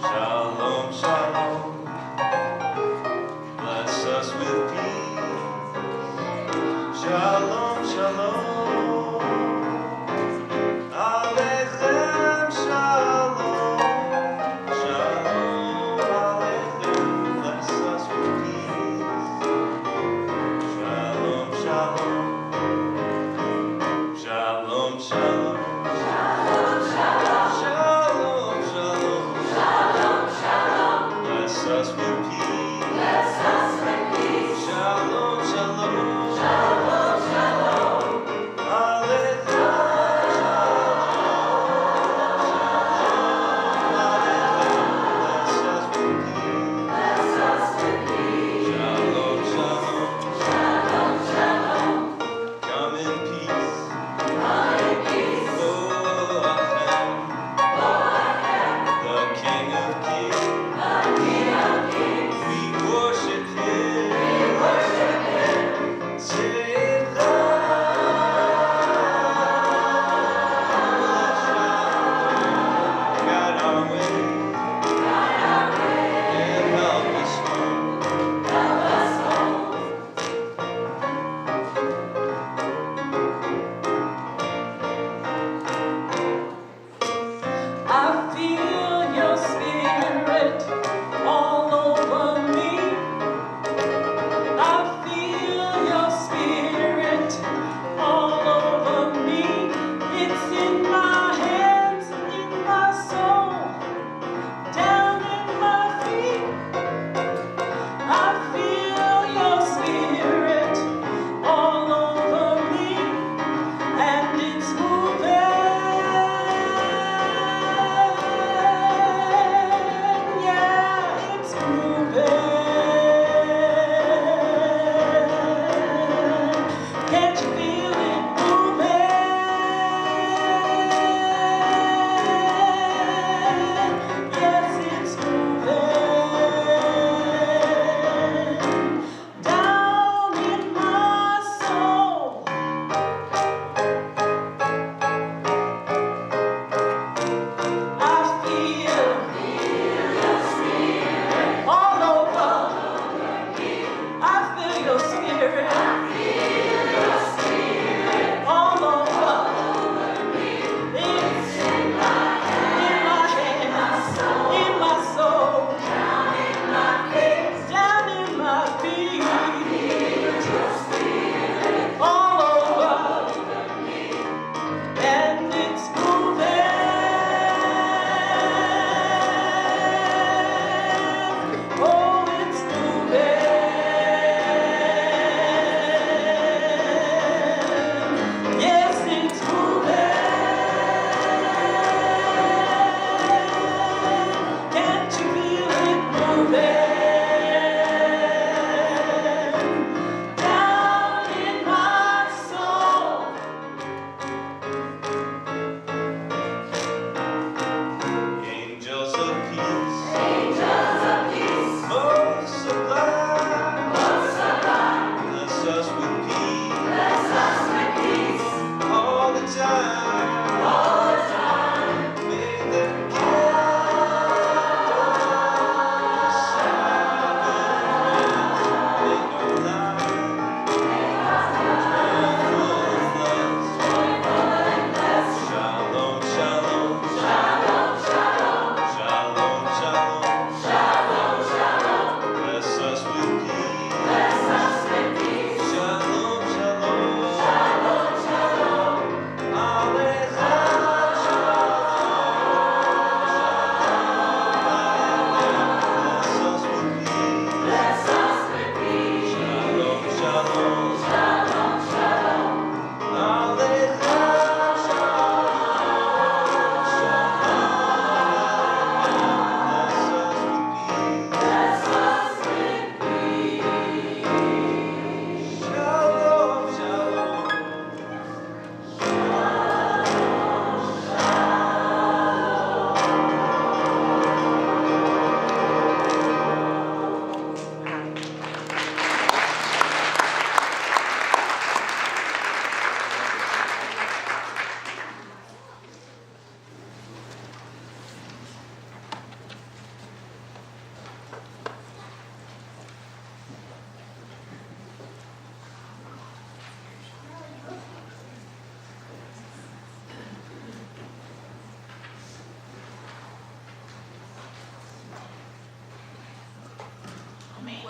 Shalom, shalom. Bless us with peace. Shalom, shalom. Aleichem shalom. Shalom, aleichem. Bless us with peace. Shalom, shalom. Shalom, shalom. Shalom, shalom. Shalom, shalom. Shalom, shalom. Bless us with peace. Bless us with peace. Shalom, shalom. Shalom, shalom. Aleichem shalom,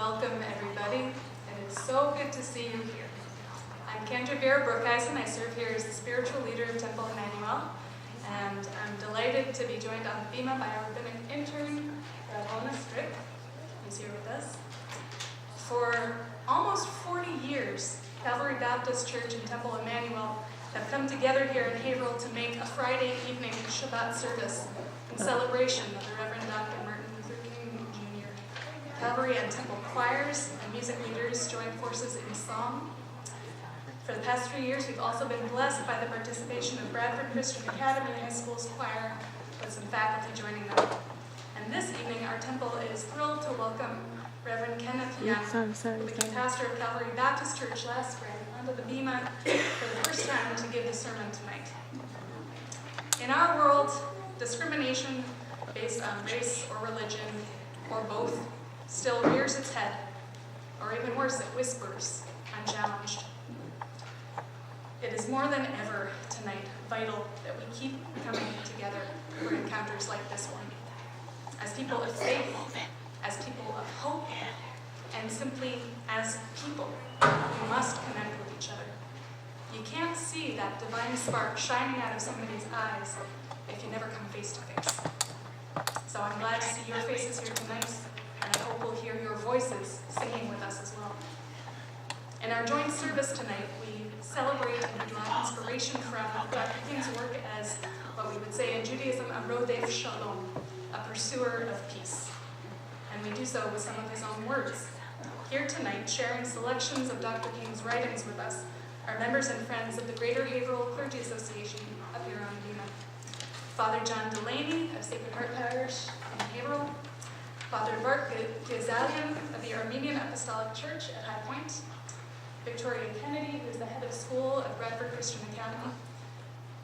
Welcome, everybody. It is so good to see you here. I'm Kendra Vera-Brookeisen. I serve here as the spiritual leader of Temple Emanu-El, and I'm delighted to be joined on the bima by our rabbinic intern, Ramona Strick, who's here with us. For almost 40 years, Calvary Baptist Church and Temple Emanu-El have come together here in Haverhill to make a Friday evening Shabbat service in celebration of the Reverend Dr. Martin Luther King Jr. Calvary and Temple choirs and music leaders join forces in song. For the past 3 years, we've also been blessed by the participation of Bradford Christian Academy High School's choir, with some faculty joining them. And this evening, our temple is thrilled to welcome Reverend Kenneth Young, who became pastor of Calvary Baptist Church last spring, onto the bima for the first time to give the sermon tonight. In our world, discrimination based on race or religion, or both, still rears its head, or even worse, it whispers, unchallenged. It is more than ever tonight vital that we keep coming together for encounters like this one. As people of faith, as people of hope, and simply as people, we must connect with each other. You can't see that divine spark shining out of somebody's eyes if you never come face to face. So I'm glad to see your faces here tonight, and I hope we'll hear your voices singing with us as well. In our joint service tonight, we celebrate and draw inspiration from Dr. King's work as what we would say in Judaism, a rodef shalom, a pursuer of peace. And we do so with some of his own words. Here tonight, sharing selections of Dr. King's writings with us, are members and friends of the Greater Haverhill Clergy Association up here on bima. Father John Delaney of Sacred Heart Parish in Haverhill, Father Bart Gazalian of the Armenian Apostolic Church at High Point, Victoria Kennedy, who is the head of school at Bradford Christian Academy,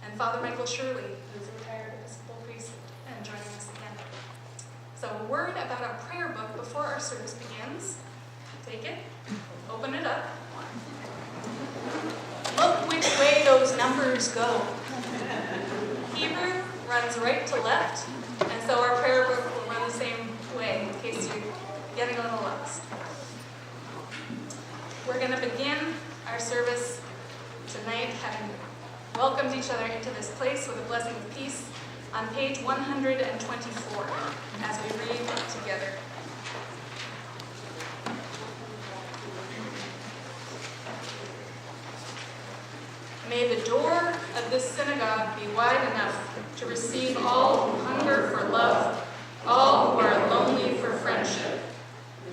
and Father Michael Shirley, who is a retired Episcopal priest and joining us again. So a word about our prayer book before our service begins. Take it, open it up. Look which way those numbers go. Hebrew runs right to left, and so our prayer book will run the same way in case you're getting a little lost. We're going to begin our service tonight having welcomed each other into this place with a blessing of peace on page 124 as we read together. May the door of this synagogue be wide enough to receive all who hunger for love, all who are lonely for friendship.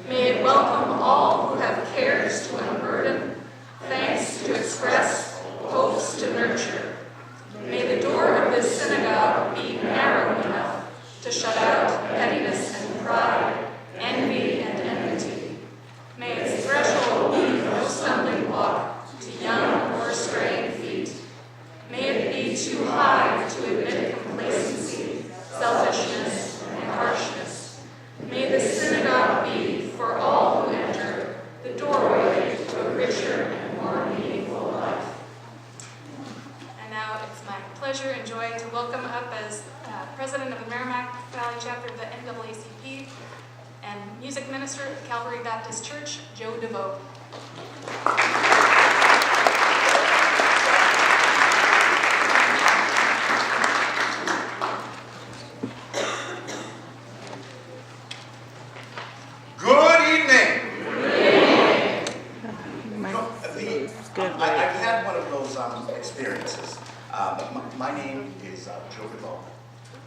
May it welcome all who have cares to unburden, thanks to express, hopes to nurture. May the door of this synagogue be narrow enough to shut out pettiness and pride, envy and enmity. May its threshold be no stumbling block to young or straying feet. May it be too high to admit complacency, selfishness, and harshness. May the synagogue be, for all who enter, the doorway to a richer and more meaningful life. And now it's my pleasure and joy to welcome up as President of the Merrimack Valley Chapter of the NAACP and music minister at Calvary Baptist Church, Joe DeVoe. I've had one of those experiences. My name is Joe DeVoe.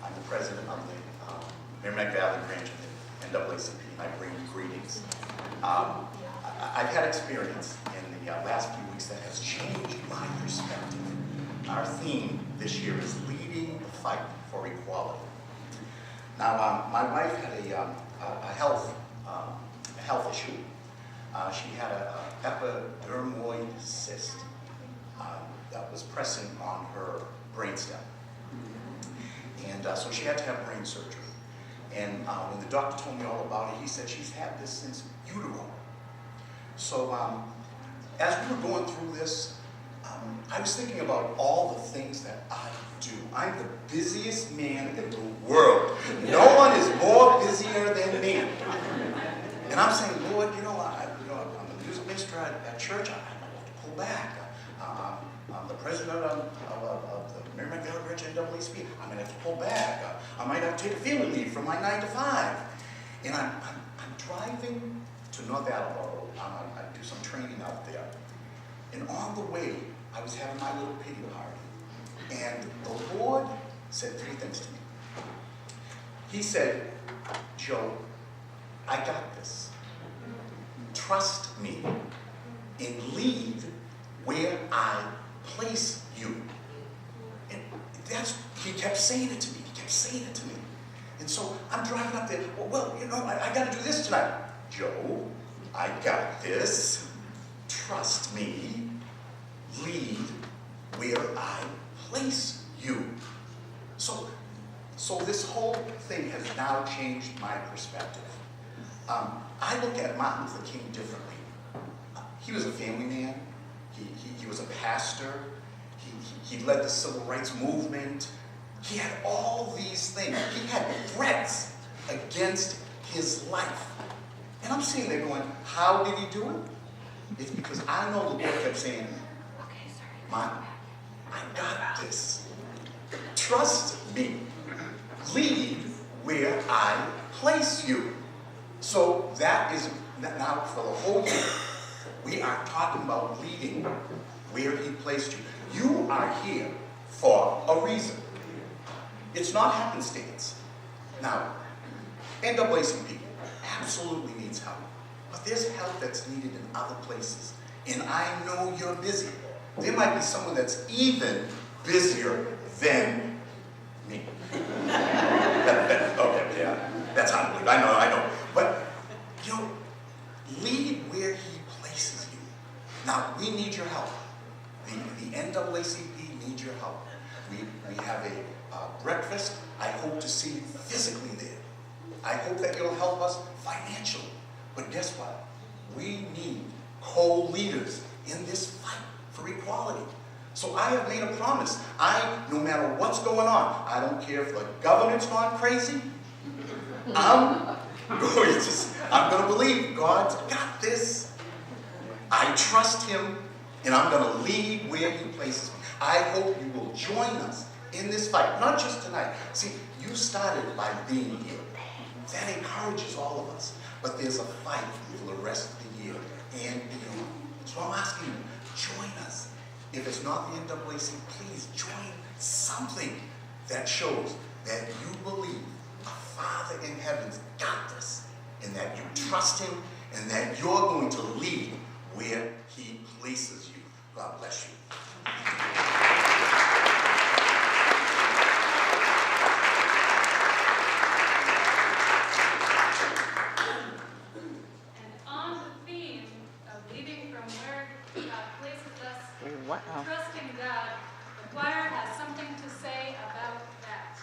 I'm the president of the Merrimack Valley branch of the NAACP, and I bring you greetings. I've had experience in the last few weeks that has changed my perspective. Our theme this year is leading the fight for equality. Now, my wife had a health issue. She had an epidermoid cyst that was pressing on her brainstem. And so she had to have brain surgery. And when the doctor told me all about it, he said she's had this since utero. So as we were going through this, I was thinking about all the things that I do. I'm the busiest man in the world. No one is more busier than me. And I'm saying, Lord, you know, at church, I might have to pull back. I'm the president of the Merrimack Valley Branch NAACP. I'm going to have to pull back. I might have to take a family leave from my 9 to 5. And I'm driving to North Attleboro. I do some training out there. And on the way, I was having my little pity party. And the Lord said 3 things to me. He said, Joe, I got this. Trust me and lead where I place you. And he kept saying it to me. He kept saying it to me. And so I'm driving up there. Well, you know, I got to do this tonight. Joe, I got this. Trust me. Lead where I place you. So this whole thing has now changed my perspective. I look at Martin Luther King differently. He was a family man. He was a pastor. He led the civil rights movement. He had all these things. He had threats against his life. And I'm sitting there going, how did he do it? It's because I know the Lord kept saying, Martin, I got this. Trust me. Lead where I place you. So that is, now for the whole year, we are talking about leading where he placed you. You are here for a reason. It's not happenstance. Now, NAACP absolutely needs help. But there's help that's needed in other places. And I know you're busy. There might be someone that's even busier than me. Okay, yeah. That's unbelievable. I know. But, you know, lead where he places you. Now, we need your help. The NAACP needs your help. We have a breakfast. I hope to see you physically there. I hope that you'll help us financially. But guess what? We need co-leaders in this fight for equality. So I have made a promise. No matter what's going on, I don't care if the government's gone crazy, I'm going to believe God's got this. I trust him, and I'm going to lead where he places me. I hope you will join us in this fight, not just tonight. See, you started by being here. That encourages all of us. But there's a fight for the rest of the year and beyond. So I'm asking you, join us. If it's not the NAACP, please join something that shows that you believe a Father in heaven's got this, and that you trust him, and that you're going to lead where he places you. God bless you. Trusting God, the choir has something to say about that.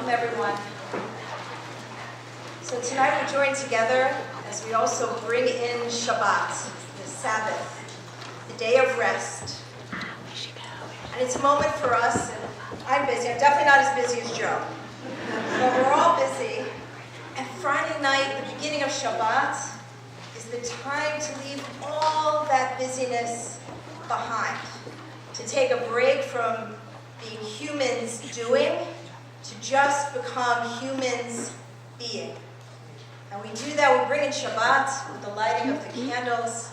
Welcome, everyone. So tonight we join together as we also bring in Shabbat, the Sabbath, the day of rest. And it's a moment for us, and I'm busy. I'm definitely not as busy as Joe, but we're all busy. And Friday night, the beginning of Shabbat, is the time to leave all that busyness behind, to take a break from being humans doing, to just become humans being. And we do that, we bring in Shabbat with the lighting of the candles.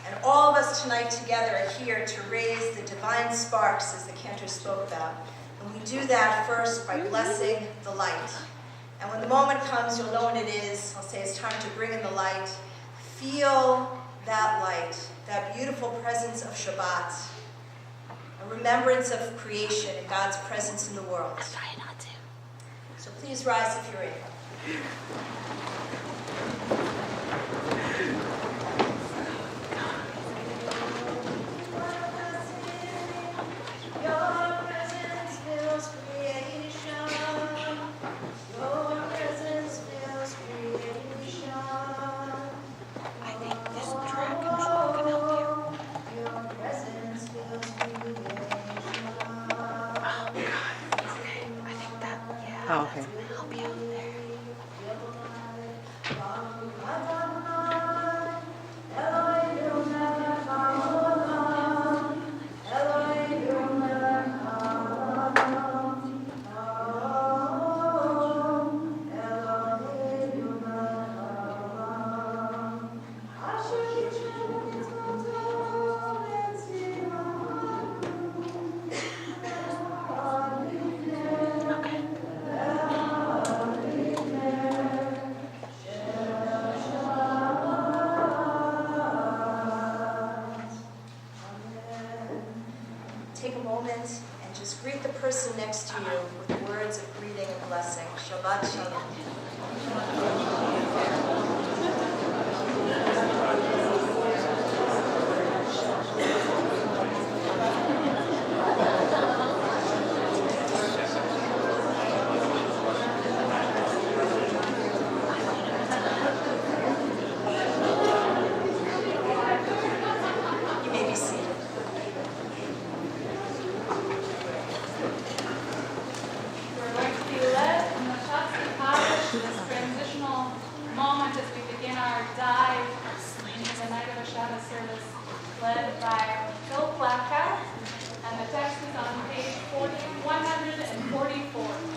And all of us tonight together are here to raise the divine sparks, as the cantor spoke about. And we do that first by blessing the light. And when the moment comes, you'll know when it is. I'll say it's time to bring in the light. Feel that light, that beautiful presence of Shabbat, a remembrance of creation and God's presence in the world. I'm trying not to. So please rise if you're able. Oh, okay. Take a moment and just greet the person next to you with words of greeting and blessing. Shabbat Shalom. You may be seated. We're going to be led in the Shabbat, this transitional moment as we begin our dive into the night of a Shabbat service, led by Phil Flackout, and the text is on page 144.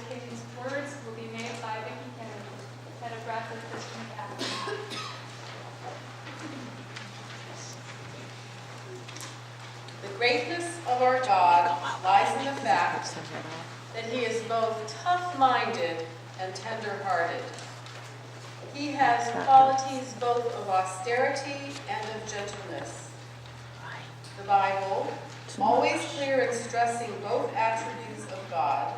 the King's words will be made by Vicki Kennedy, head of Bradford Christian Academy. The greatness of our God lies in the fact that he is both tough-minded and tender-hearted. He has qualities both of austerity and of gentleness. The Bible, always clear in stressing both attributes of God,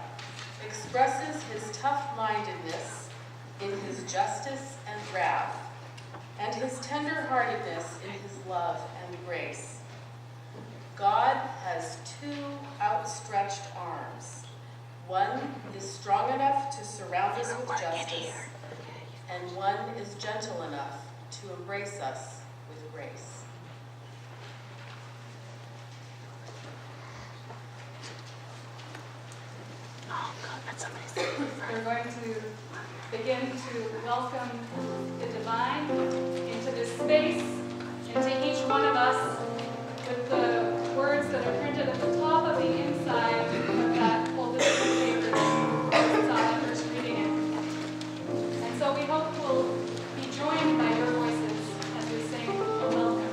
expresses his tough-mindedness in his justice and wrath, and his tender-heartedness in his love and grace. God has two outstretched arms. One is strong enough to surround us with justice, and one is gentle enough to embrace us with grace. We're going to begin to welcome the divine into this space, and to each one of us with the words that are printed at the top of the inside of that folded paper that we saw at first reading it. And so we hope we'll be joined by your voices as we sing a welcome.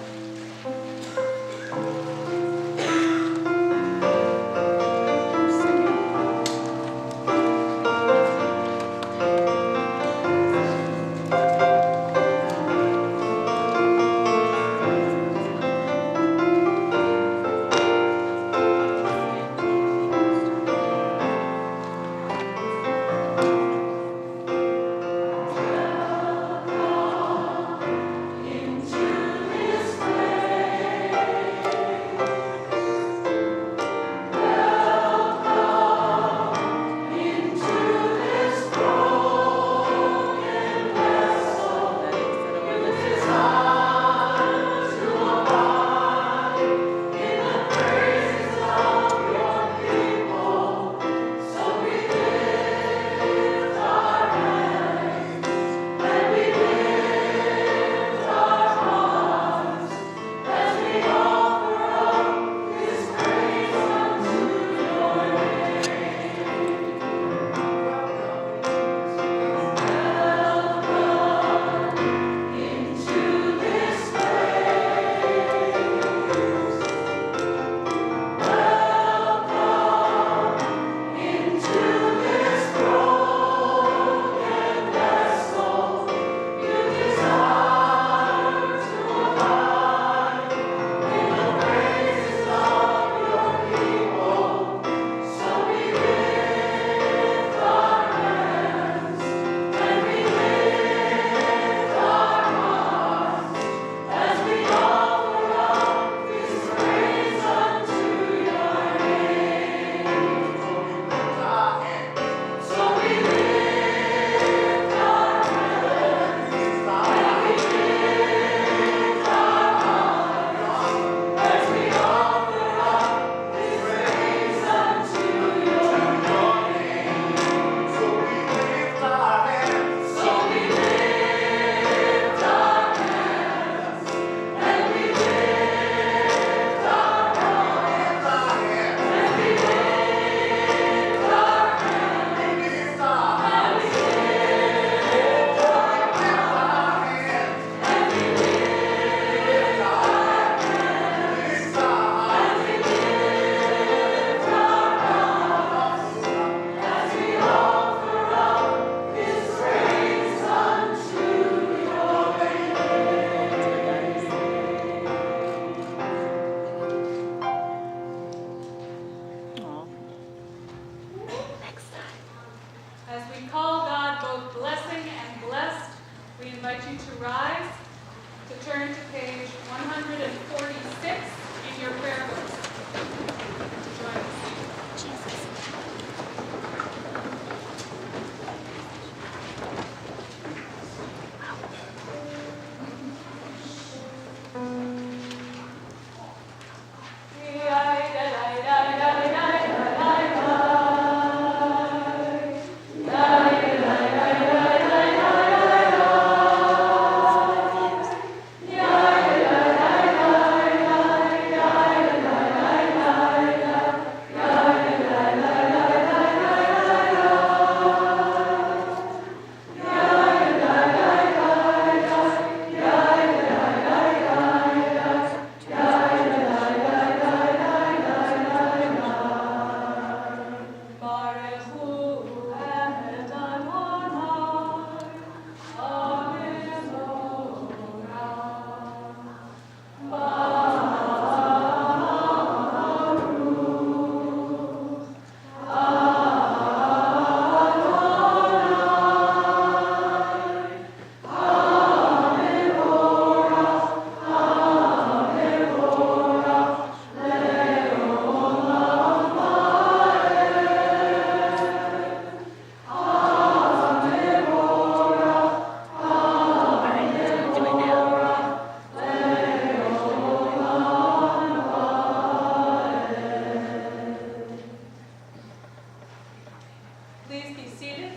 seated.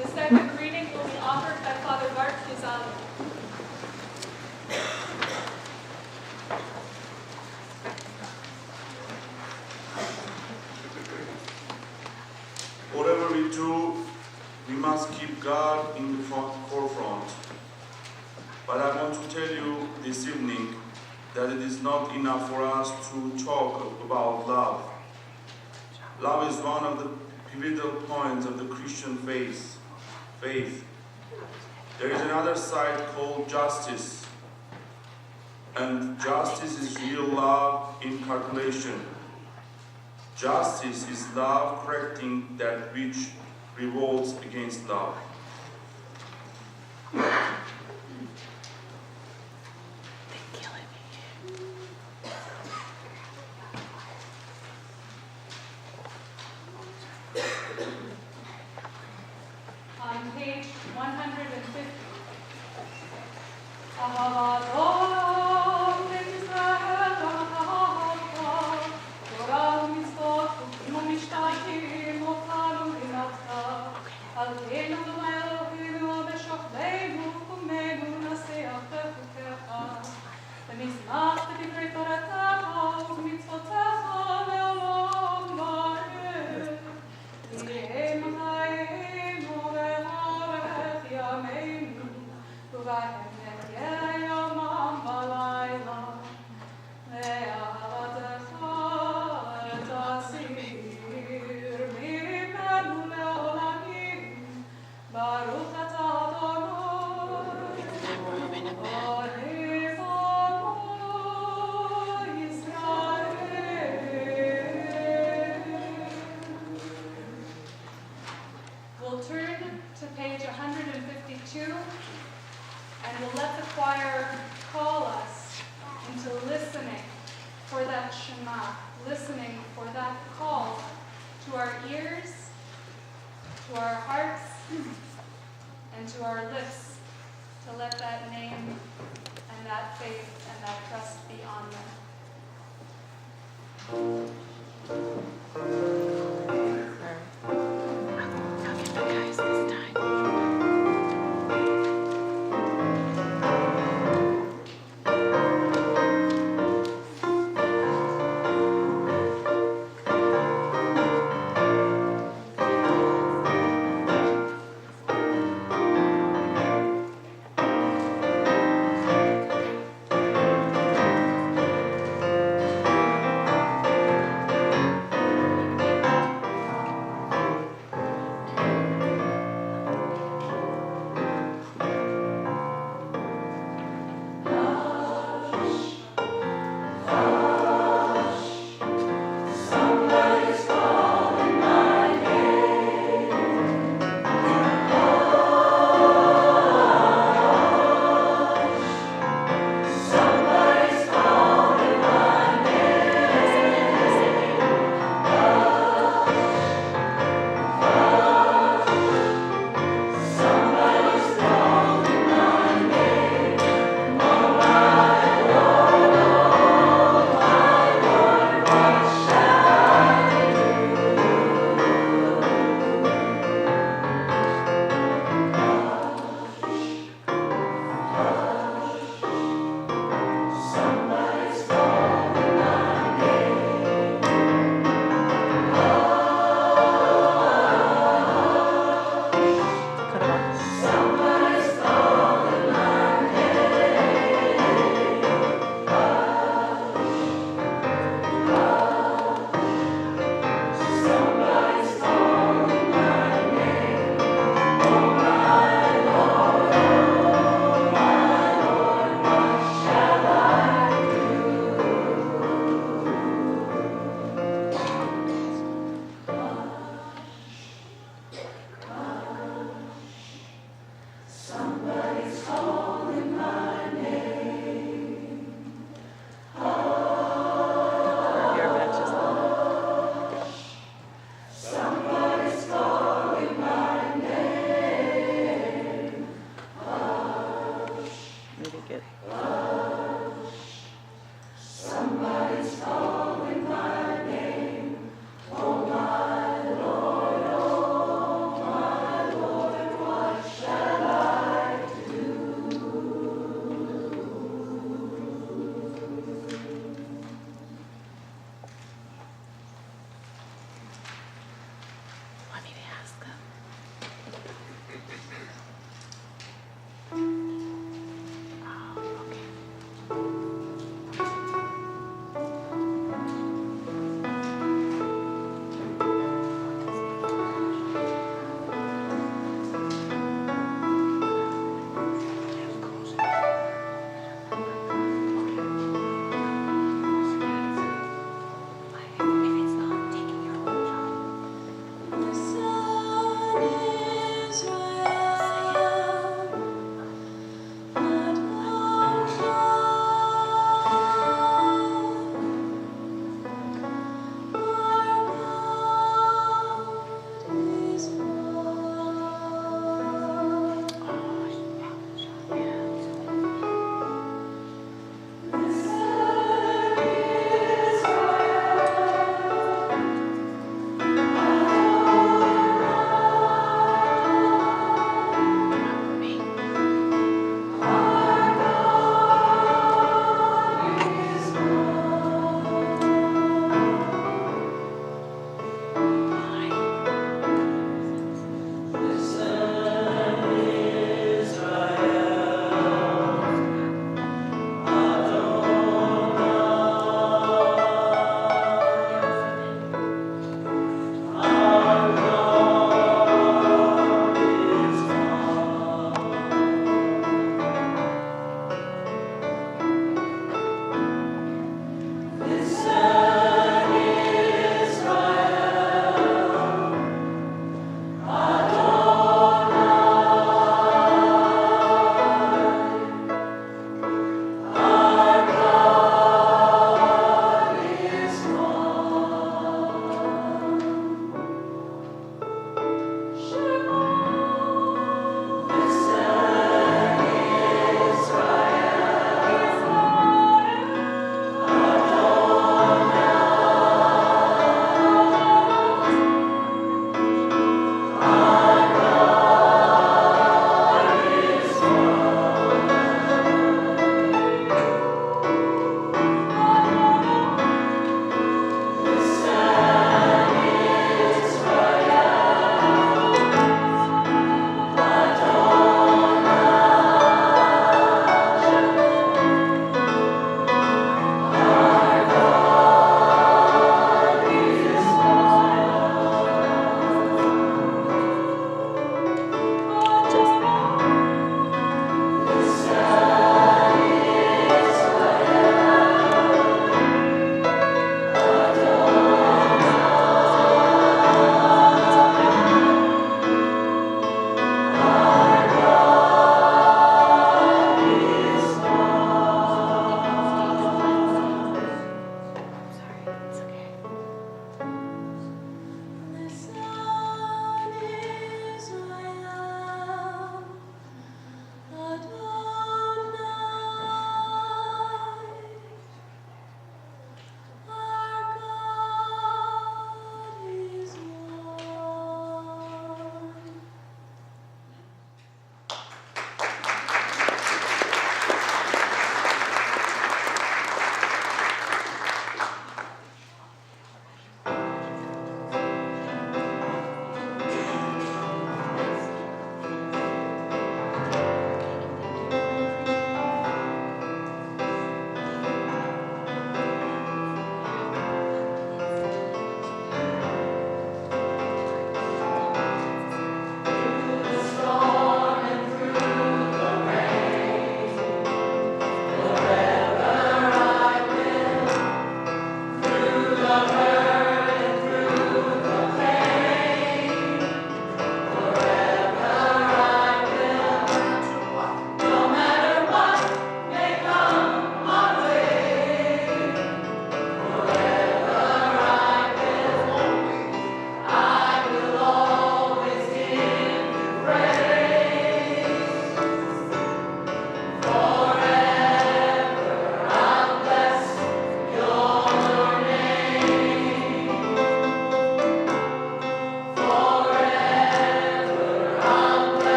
The second reading will be offered by Father Bart Fizali. Whatever we do, we must keep God in the forefront. But I want to tell you this evening that it is not enough for us to talk about love. Love is one of the pivotal points of the Christian faith. There is another side called justice. And justice is real love in calculation. Justice is love correcting that which revolts against love. On page 150. We'll turn to page 152 and we'll let the choir call us into listening for that Shema, listening for that call to our ears, to our hearts, and to our lips to let that name and that faith and that trust be on them. I'll get the guys this time.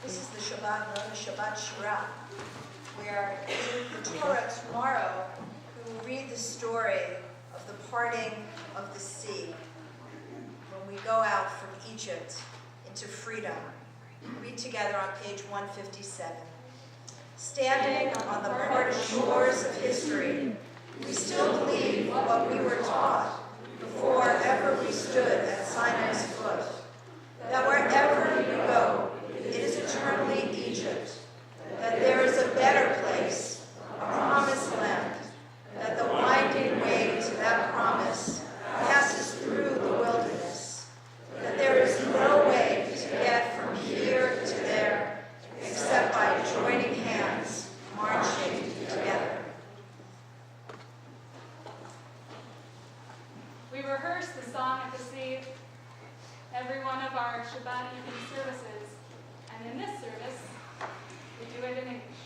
This is the Shabbat, known as Shabbat Shira, where in the Torah tomorrow we will read the story of the parting of the sea when we go out from Egypt into freedom. Read together on page 157. Standing on the parted shores of history, we still believe what we were taught before ever we stood at Sinai's foot, that wherever you go, it is eternally Egypt, that there is a better place, a promised land, that the winding way to that promise passes through the wilderness, that there is no way to get from here to there except by joining hands, marching together. We rehearse the Song of the Sea every one of our Shabbat evening services, and in this service, we do it in English.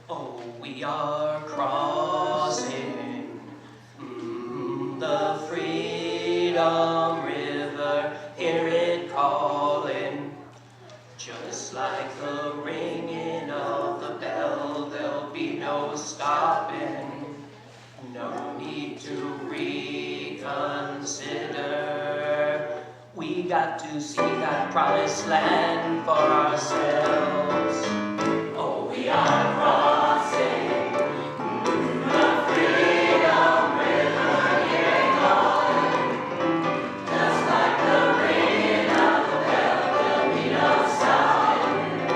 Oh, we are crossing the Freedom River, hear it calling. Just like the ringing of the bell, there'll be no stopping. No need to reconsider. We got to see that promised land for ourselves. Oh, we are crossing the Freedom River, hear it calling. Just like the ringing of the bell, there'll be no stopping.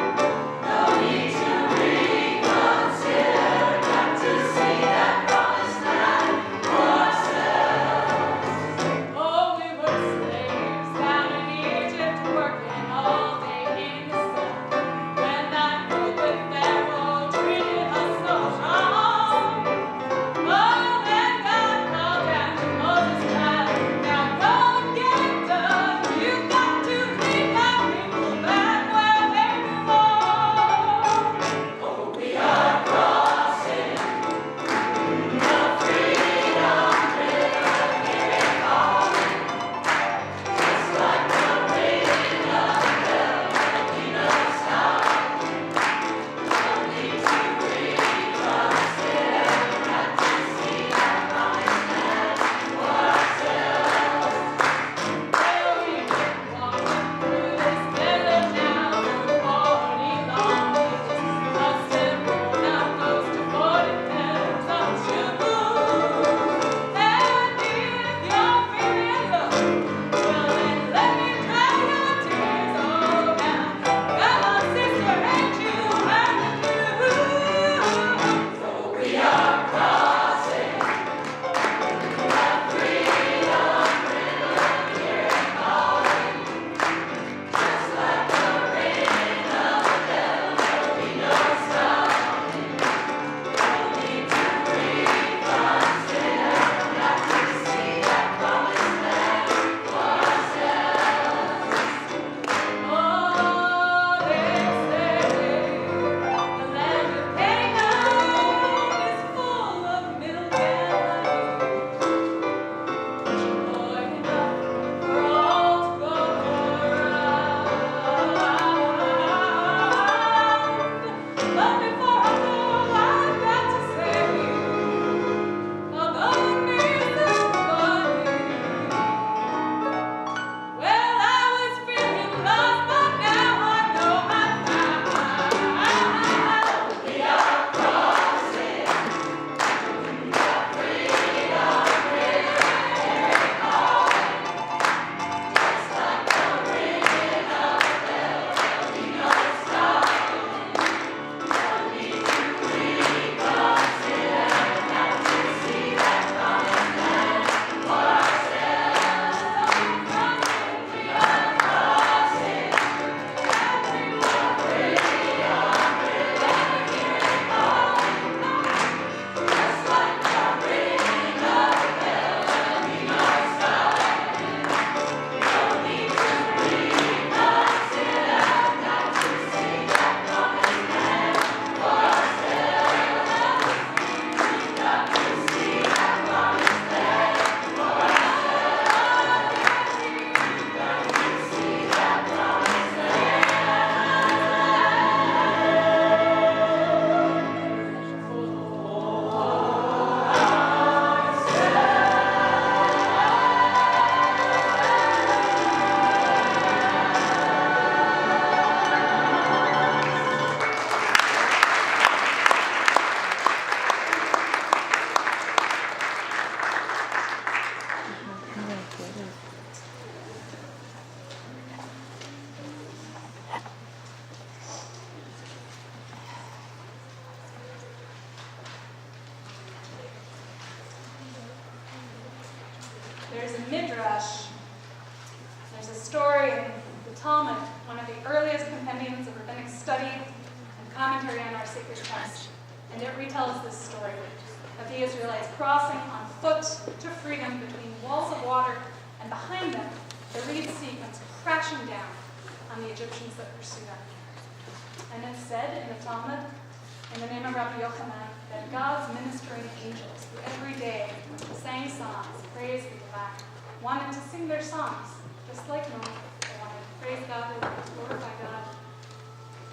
No need to reconsider. Got to see that promised land for ourselves. Oh, we were slaves down in Egypt, working all day in the sun. When that boat with Pharaoh there's a midrash, there's a story in the Talmud, one of the earliest compendiums of rabbinic study and commentary on our sacred text. And it retells this story of the Israelites crossing on foot to freedom between walls of water, and behind them, the Reed Sea comes crashing down on the Egyptians that pursue them. And it's said in the Talmud, in the name of Rabbi Yochanan, that God's ministering angels, who every day sang songs, praised the divine, wanted to sing their songs, just like Noah. They wanted to praise God, they wanted to glorify God.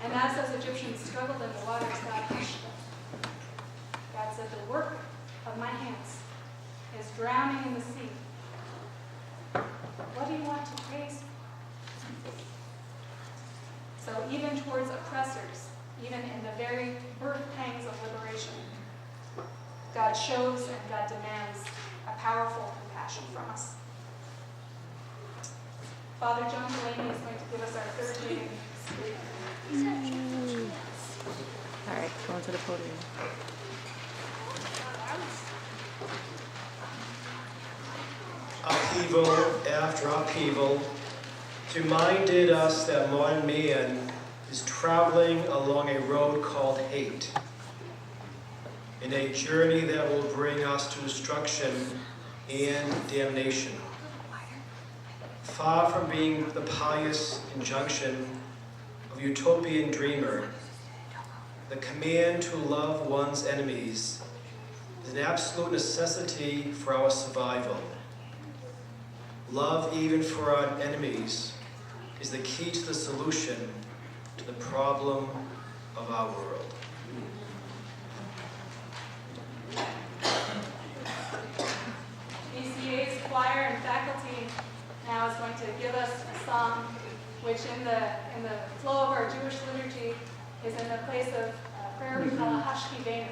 And as those Egyptians struggled in the waters, God hushed them. God said, the work of my hands is drowning in the sea. What do you want to praise? So even towards oppressors, even in the very birth pangs of liberation, God shows and God demands a powerful compassion from us. Father John Delaney is going to give us our third reading. All right, going to the podium. Upheaval after upheaval reminded us that modern man is traveling along a road called hate, in a journey that will bring us to destruction and damnation. Far from being the pious injunction of a utopian dreamer, the command to love one's enemies is an absolute necessity for our survival. Love, even for our enemies, is the key to the solution to the problem of our world. BCA's choir and faculty now is going to give us a song which in the flow of our Jewish liturgy is in the place of prayer we call a hashkivenu,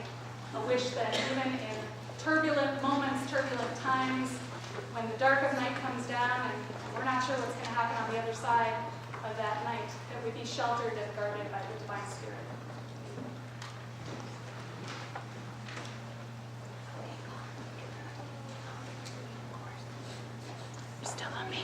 a wish that even in turbulent moments, turbulent times, when the dark of night comes down and we're not sure what's going to happen on the other side of that night, that we be sheltered and guarded by the divine spirit. You're still on me.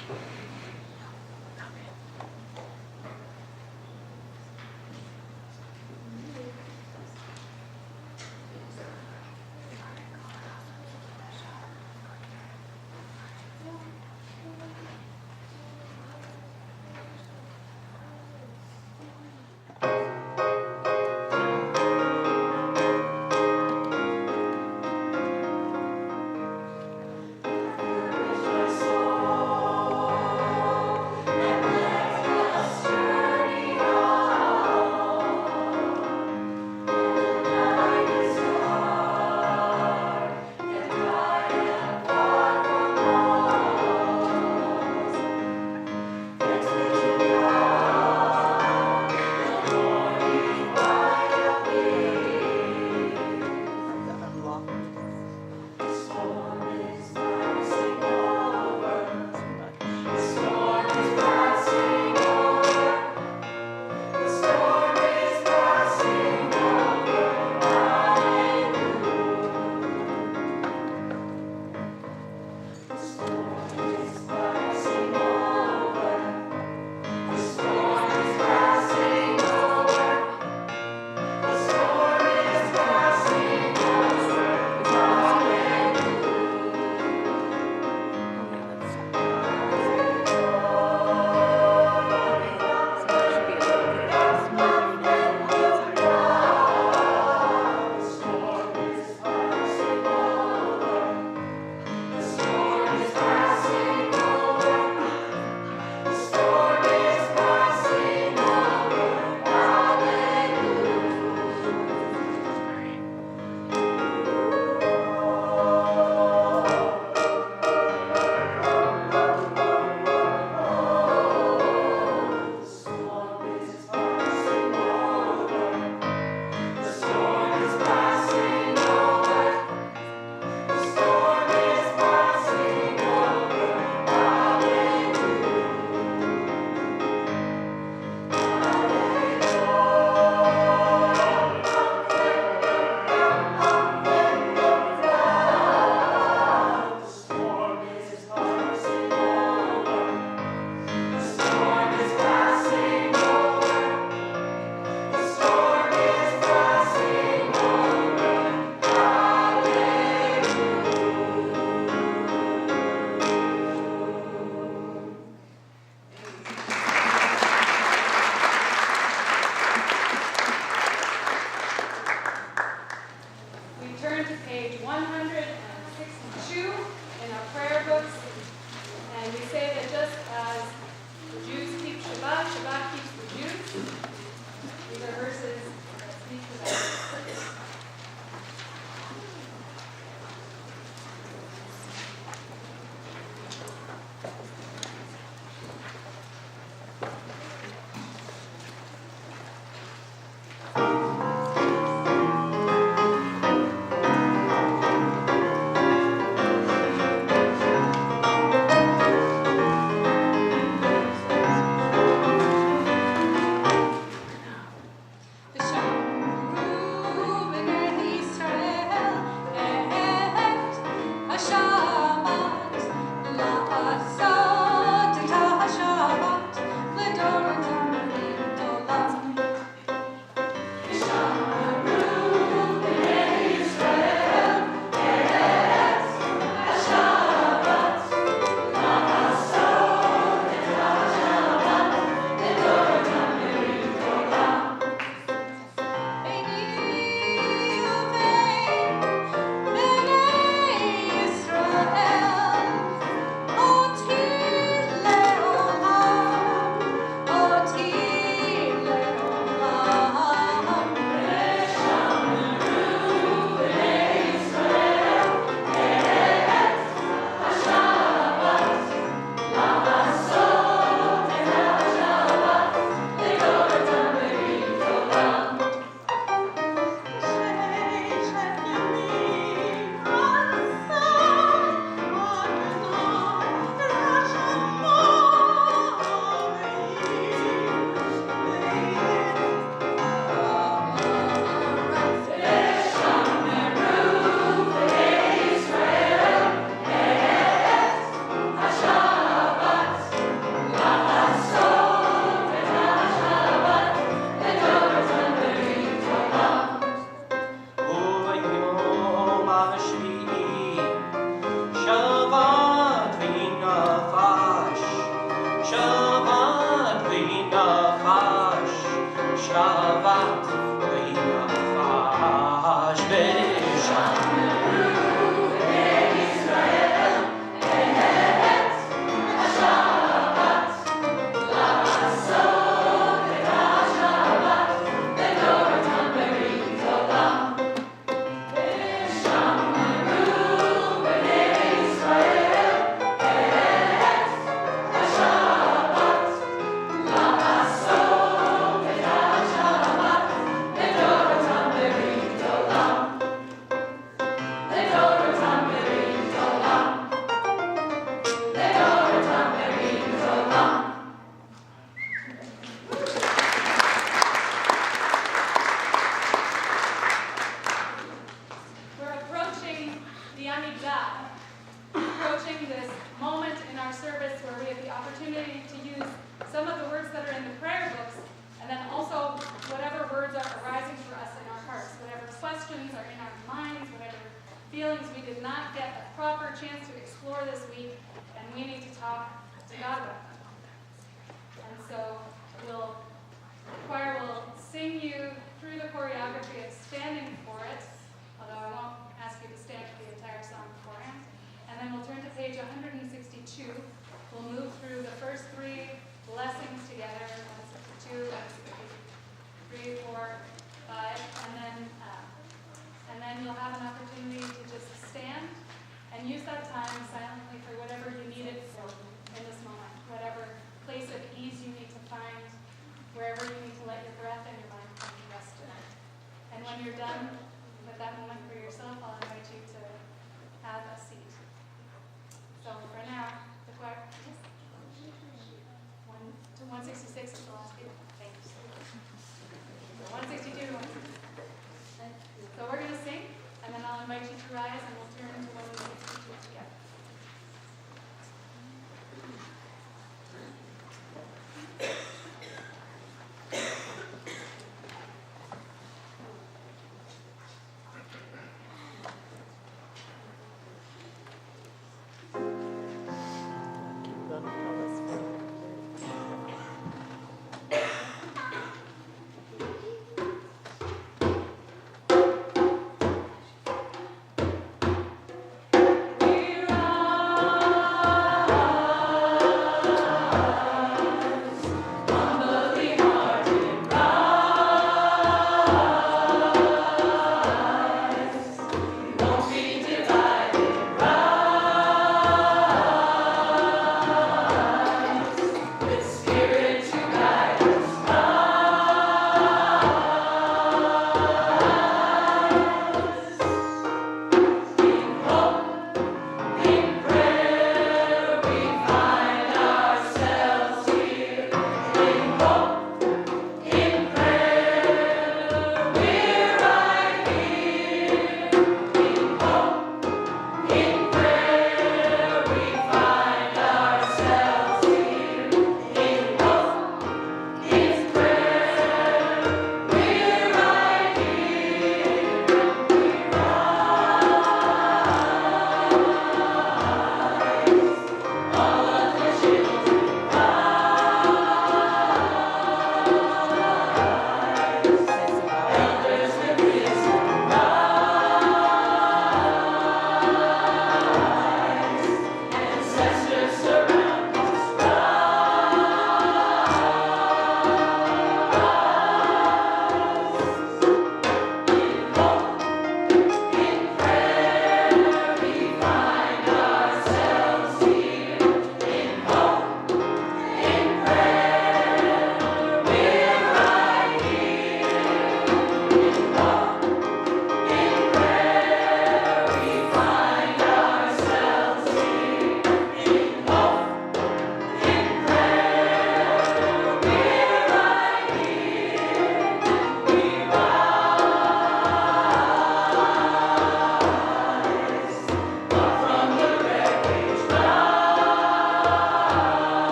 page 162 in our prayer books. And we say that just as the Jews keep Shabbat, Shabbat keeps the Jews. These are verses that speak to that.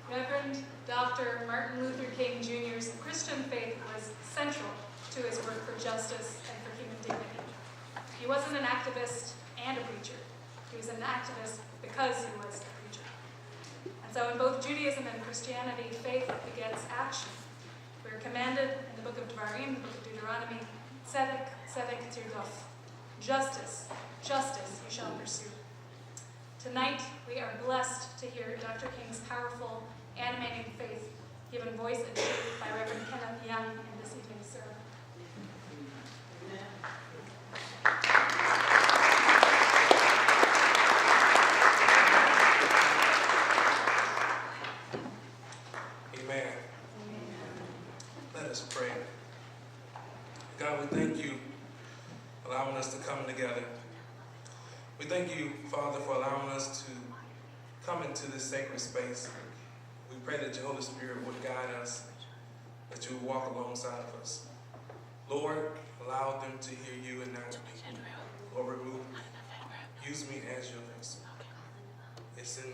Reverend Dr. Martin Luther King Jr.'s Christian faith was central to his work for justice and for human dignity. He wasn't an activist and a preacher. He was an activist because he was a preacher. And so in both Judaism and Christianity, faith begets action. We're commanded in the book of Devarim, the book of Deuteronomy, tzedek, tzedek tirdof. Justice, justice you shall pursue. Tonight, we are blessed to hear Dr. King's powerful, animating faith given voice and shape by Reverend Kenneth Young in this evening's sermon. Amen. Let us pray. God, we thank you for allowing us to come together. We thank you, Father, for allowing us to come into this sacred space. We pray that your Holy Spirit would guide us, that you would walk alongside of us. Lord, allow them to hear you and not me. Lord, remove me. Use me as your vessel. It's in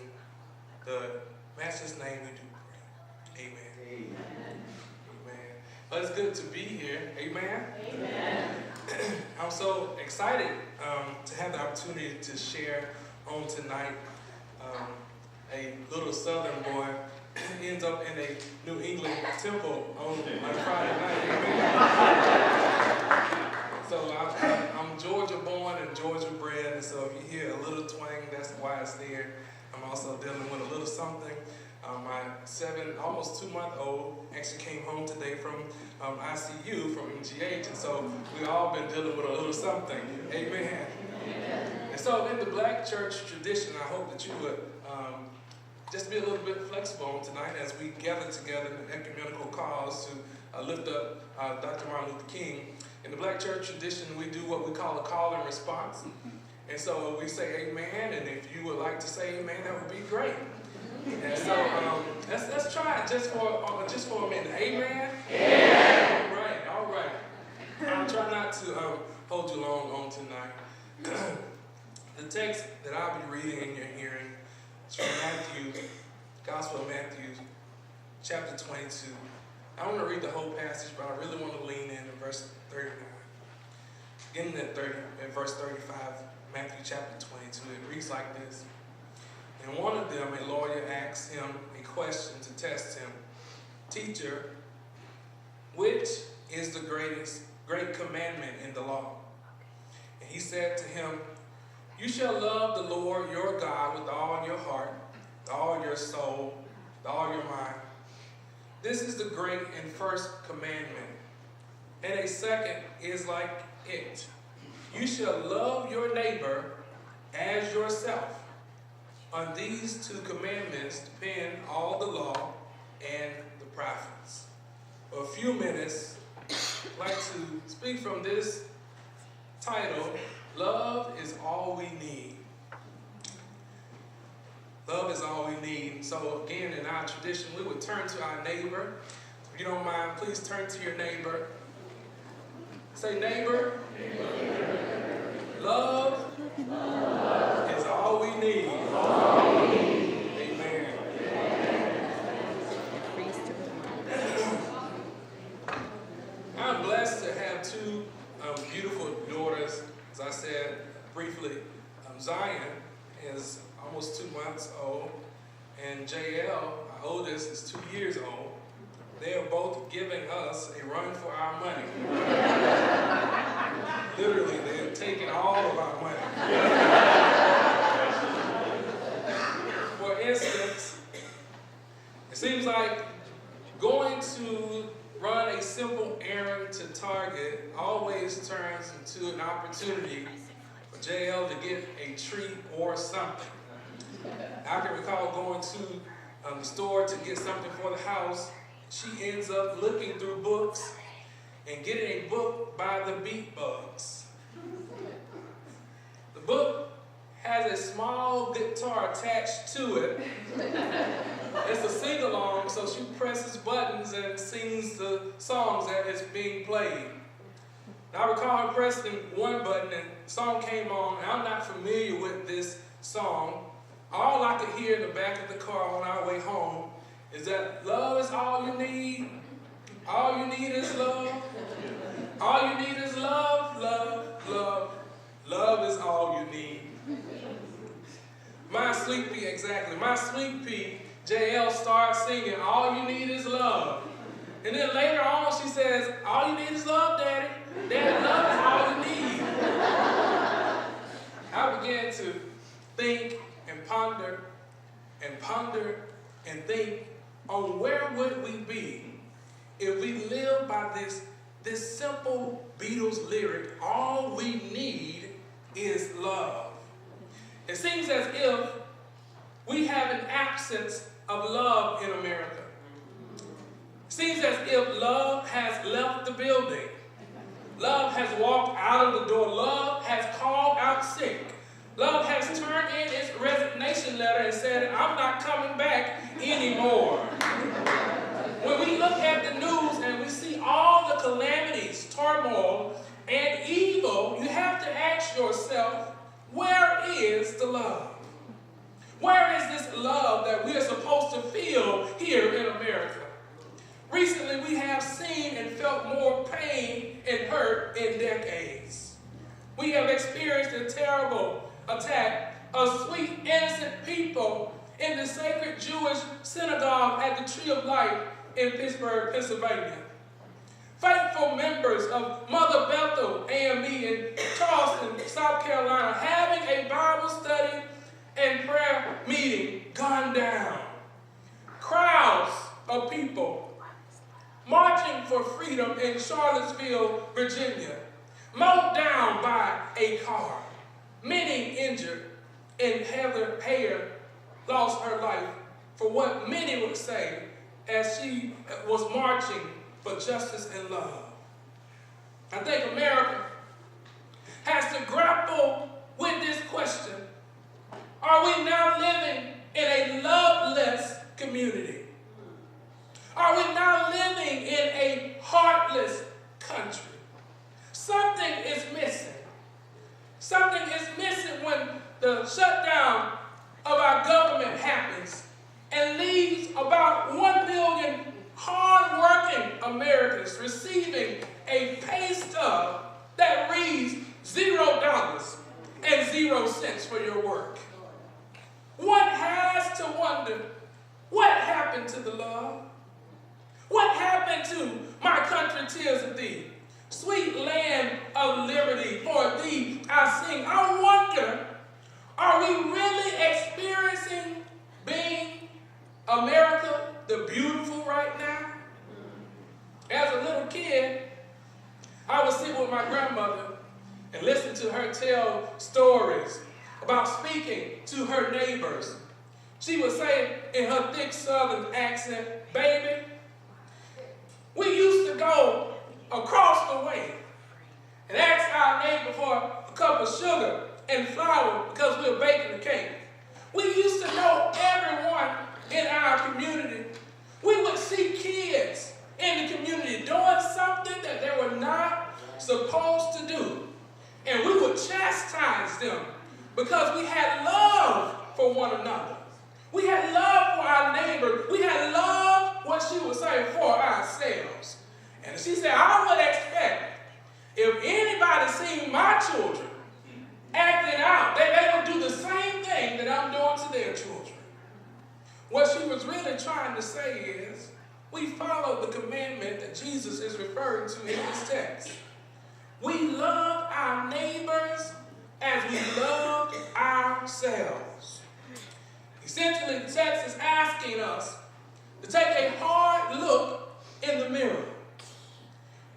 the Master's name we do pray. Amen. Amen. Amen. Well, it's good to be here. Amen. Amen. I'm so excited to have the opportunity to share on tonight. A little southern boy ends up in a New England temple on Friday night. Amen. So I'm Georgia born and Georgia bred, and so if you hear a little twang, that's why it's there. I'm also dealing with a little something. My almost 2-month-old actually came home today from ICU, from MGH, and so we've all been dealing with a little something. Amen. Amen. And so in the black church tradition, I hope that you would just be a little bit flexible on tonight as we gather together in an ecumenical cause to lift up Dr. Martin Luther King. In the black church tradition, we do what we call a call and response. And so we say amen, and if you would like to say amen, that would be great. And so let's try it just for a minute. Amen? Amen. All right. I'll try not to hold you long on tonight. The text that I'll be reading in your hearing is from Matthew, Gospel of Matthew, chapter 22. I want to read the whole passage, but I really want to lean in verse 39. Beginning at verse 35, Matthew chapter 22, it reads like this. And one of them, a lawyer, asked him a question to test him. Teacher, which is the great commandment in the law? And he said to him, you shall love the Lord your God with all your heart, with all your soul, with all your mind. This is the great and first commandment. And a second is like it. You shall love your neighbor as yourself. On these 2 commandments depend all the law and the prophets. For a few minutes, I'd like to speak from this title, Love is All We Need. Love is all we need. So again, in our tradition, we would turn to our neighbor. If you don't mind, please turn to your neighbor. Say, neighbor, love is all we need. Amen. I'm blessed to have 2 beautiful daughters. As I said briefly, Zion is almost 2 months old, and JL, our oldest, is 2 years old. They are both giving us a run for our money. Literally, they have taken all of our money. For instance, it seems like going to run a simple errand to Target always turns into an opportunity for JL to get a treat or something. I can recall going to the store to get something for the house. She ends up looking through books and getting a book by the Beat Bugs. The book has a small guitar attached to it. It's a sing-along, so she presses buttons and sings the songs that is being played. Now, I recall her pressing one button and the song came on, and I'm not familiar with this song. All I could hear in the back of the car on our way home is that love is all you need. All you need is love. All you need is love, love, love. Love is all you need. My sweet pea, exactly. My sweet pea, JL, starts singing, all you need is love. And then later on she says, all you need is love, Daddy. Daddy, love is all you need. I began to think and ponder and think on where would we be if we lived by this simple Beatles lyric, all we need is love. It seems as if we have an absence of love in America. It seems as if love has left the building. Love has walked out of the door. Love has called out sick. Love has turned in its resignation letter and said, I'm not coming back anymore. When we look at the news and we see all the calamities, turmoil, and evil, you have to ask yourself, where is the love? Where is this love that we are supposed to feel here in America? Recently, we have seen and felt more pain and hurt in decades. We have experienced a terrible attack of sweet, innocent people in the sacred Jewish synagogue at the Tree of Life in Pittsburgh, Pennsylvania. Faithful members of Mother Bethel AME in Charleston, South Carolina, having a Bible study and prayer meeting gunned down. Crowds of people marching for freedom in Charlottesville, Virginia, mowed down by a car. Many injured, and Heather Hayer lost her life for what many would say as she was marching for justice and love. I think America has to grapple with this question. Are we now living in a loveless community? Are we now living in a heartless country? Something is missing. Something is missing when the shutdown of our government happens and leaves about 1 million hard-working Americans receiving a pay stub that reads $0 and 0 cents for your work. One has to wonder, what happened to the love? What happened to my country, tears of thee? Sweet land of liberty, for thee I sing. I wonder, are we really experiencing being America the beautiful right now? As a little kid, I would sit with my grandmother and listen to her tell stories about speaking to her neighbors. She would say in her thick southern accent, baby, we used to go across the way and ask our neighbor for a cup of sugar and flour because we were baking the cake. We used to know everyone in our community. We would see kids in the community doing something that they were not supposed to do. And we would chastise them because we had love for one another. We had love for our neighbor. We had love, what she would say, for ourselves. And she said, I would expect if anybody seen my children acting out, they would do the same thing that I'm doing to their children. What she was really trying to say is, we follow the commandment that Jesus is referring to in this text. We love our neighbors as we love ourselves. Essentially, the text is asking us to take a hard look in the mirror.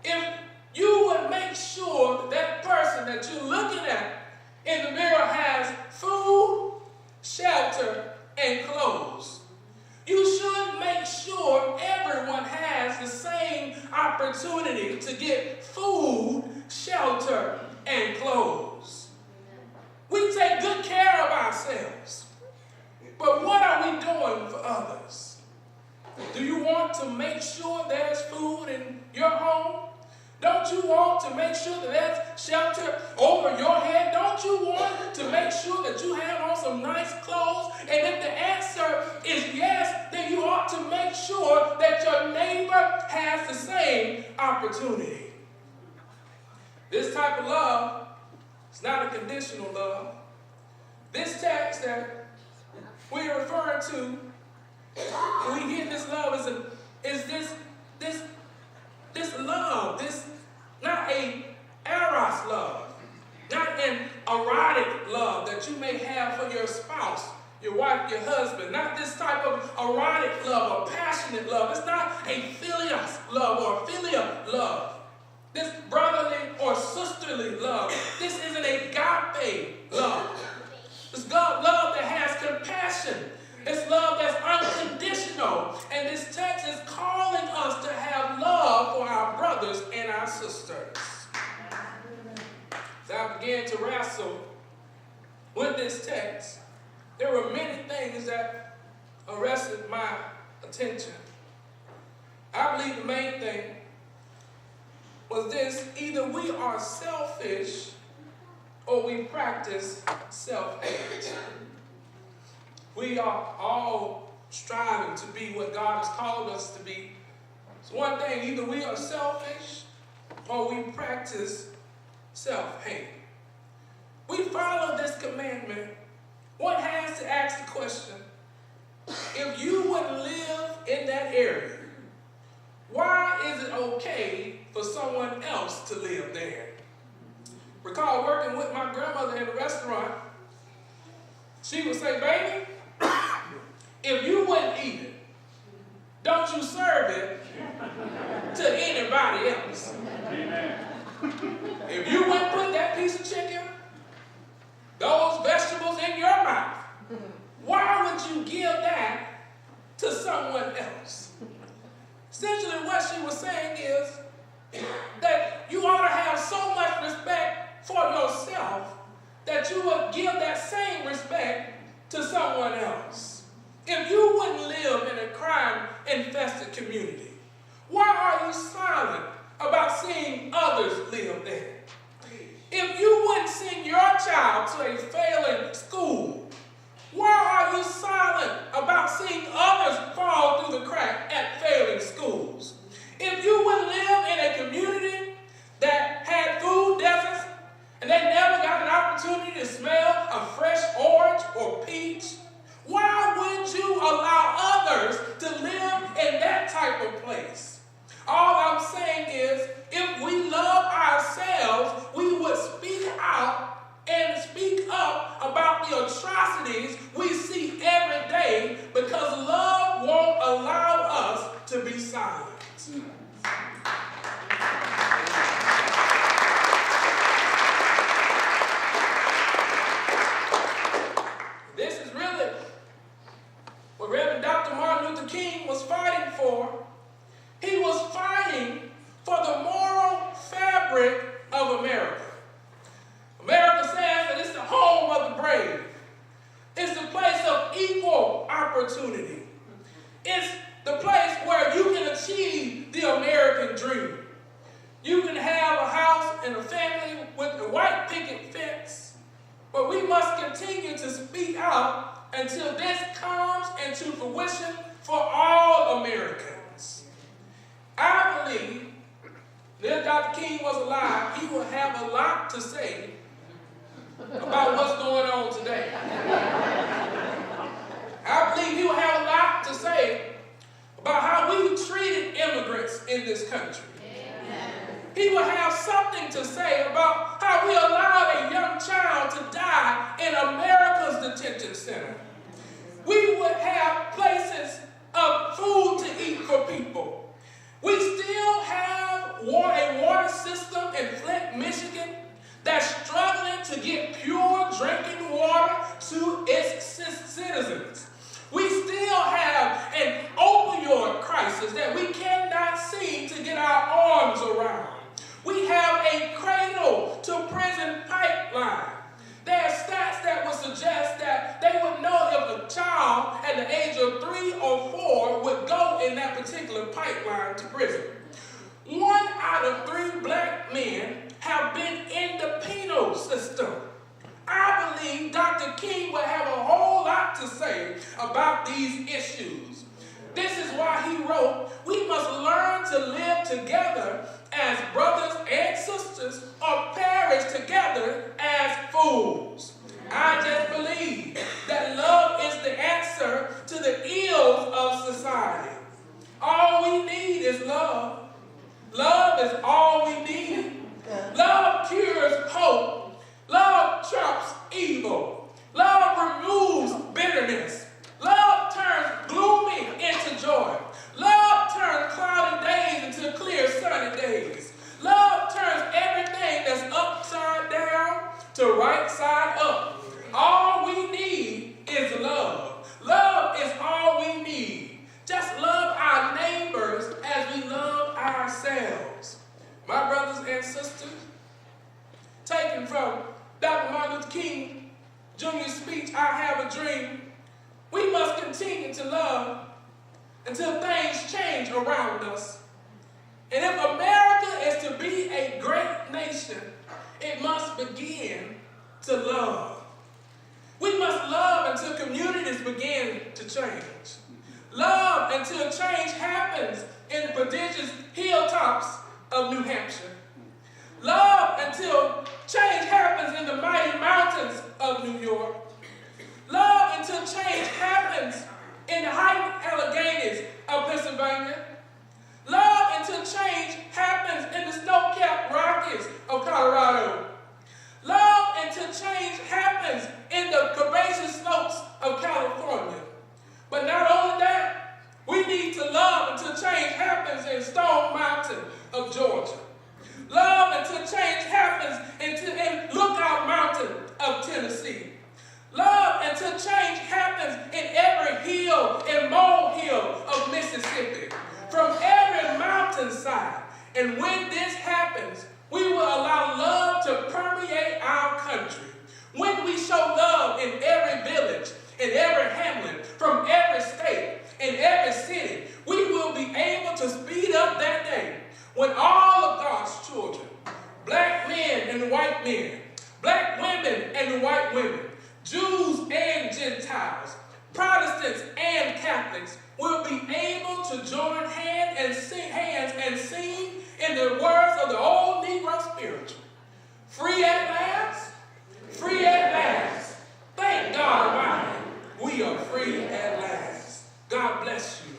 If you would make sure that that person that you're looking at in the mirror has food, shelter, and clothes, you should make sure everyone has the same opportunity to get food, shelter, and clothes. We take good care of ourselves, but what are we doing for others? Do you want to make sure there's food in your home? Don't you want to make sure that there's shelter over your head? Don't you want to make sure that you have on some nice clothes? And if the answer is yes, then you ought to make opportunity. This type of love is not a conditional love. This text that we are referring to, when we get this love, is this love, this not a eros love, not an erotic love that you may have for your spouse, your wife, your husband, not this type of erotic love or passionate love. It's not a philios love or philia love. This brotherly or sisterly love. This is an agape love. It's love that has compassion. It's love that's unconditional. And this text is calling us to have love for our brothers and our sisters. As I began to wrestle with this text, there were many things that arrested my attention. I believe the main thing was this: either we are selfish or we practice self-hate. We are all striving to be what God has called us to be. It's one thing: either we are selfish or we practice self-hate. We follow this commandment. One has to ask the question, if you would live in that area, why is it okay for someone else to live there? Recall working with my grandmother in a restaurant. She would say, baby, if you wouldn't eat it, don't you serve it to anybody else. If you wouldn't put that piece of chicken, those vegetables in your mouth, why would you give that to someone else? Essentially what she was saying is that you ought to have so much respect for yourself that you would give that same respect to someone else. If you wouldn't live in a crime-infested community, why are you silent about seeing others live there? If you wouldn't send your child to a failing school, why are you silent about seeing others fall through the crack at failing schools? If you would live in a community that had food deserts and they never got an opportunity to smell a fresh orange or peach, why would you allow others to live in that type of place? All I'm saying is, if we love ourselves, we would speak out and speak up about the atrocities we see every day, because love won't allow us to be silent. This is really what Reverend Dr. Martin Luther King was fighting for. He was fighting for the moral fabric of America. America says that it's the home of the brave. It's the place of equal opportunity. It's the place where you can achieve the American dream. You can have a house and a family with a white picket fence, but we must continue to speak out until this comes into fruition for all Americans. I believe that if Dr. King was alive, he would have a lot to say about what's going on today. I believe he would have a lot to say about how we treated immigrants in this country. He would have something to say about how we allowed a young child to die in America's detention center. We would have places of food to eat for people. We still have a water system in Flint, Michigan that's struggling to get pure drinking water to its citizens. We still have an opioid crisis that we cannot seem to get our arms around. We have a cradle to prison pipeline. There are stats that would suggest that they would know if a child at the age of 3 or 4 would go in that particular pipeline to prison. 1 out of 3 black men have been in the penal system. I believe Dr. King would have a whole lot to say about these issues. This is why he wrote, we must learn to live together as brothers and sisters or perish together as fools. I just believe that love is the answer to the ills of society. All we need is love. Love is all we need. Love cures hope. Love trumps evil. Love removes bitterness. Love turns gloomy into joy. Love turns cloudy days into clear sunny days. Love turns everything that's upside down to right side up. All we need is love. Love is all we need. Just love our neighbors as we love ourselves. My brothers and sisters, taken from Dr. Martin Luther King Jr.'s speech, I Have a Dream, we must continue to love until things change around us. And if America is to be a great nation, it must begin to love. We must love until communities begin to change. Love until change happens in the prodigious hilltops of New Hampshire. Love until change happens in the mighty mountains of New York. Love until change happens in the high Alleghenies of Pennsylvania. Love until change happens in the snow-capped Rockies of Colorado. Love until change happens in the curvaceous slopes of California. But not only that, we need to love until change happens in Stone Mountain of Georgia. Love until change happens in Lookout Mountain of Tennessee. Love until change happens in every hill and molehill of Mississippi. From every mountainside. And when this happens, we will allow love to permeate our country. When we show love in every village, in every hamlet, from every state, in every city, we will be able to speed up that day when all of God's children, black men and white men, black women and white women, Jews and Gentiles, Protestants and Catholics, will be able to join hands and sing in the words of the old Negro spiritual. Free at last, free at last. Thank God Almighty, we are free at last. God bless you.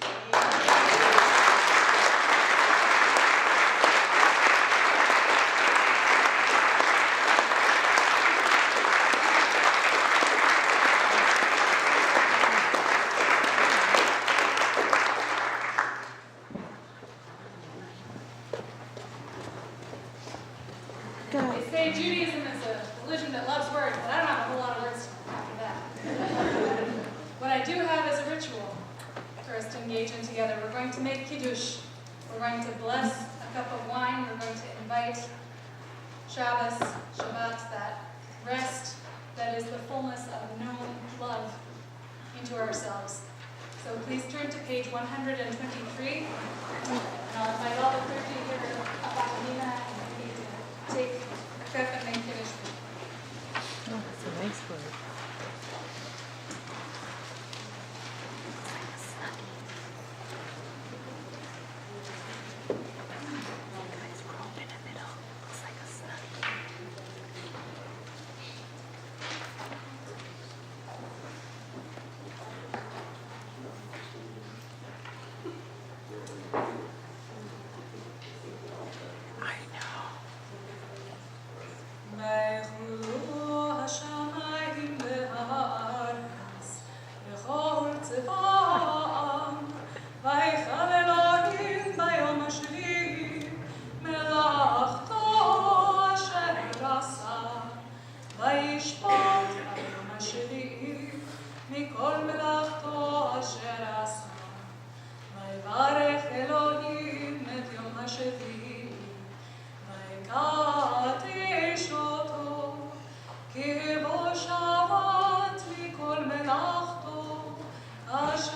They say Judaism is a religion that loves words, but I don't have a whole lot of words after that. What I do have is a ritual for us to engage in together. We're going to make kiddush. We're going to bless a cup of wine. We're going to invite Shabbat, that rest that is the fullness of known love into ourselves. So please turn to page 123. And I'll invite all the clergy here up on the Nina and take a cup and make kiddush. Oh, that's a nice word. Guys, rolled in the middle. Looks like a snuggie. I know. מכל מלאכתו אשר עשה, ויברך אלוהים את יום השביעי, ויקדש אותו, כי בו שבת מכל מלאכתו אשר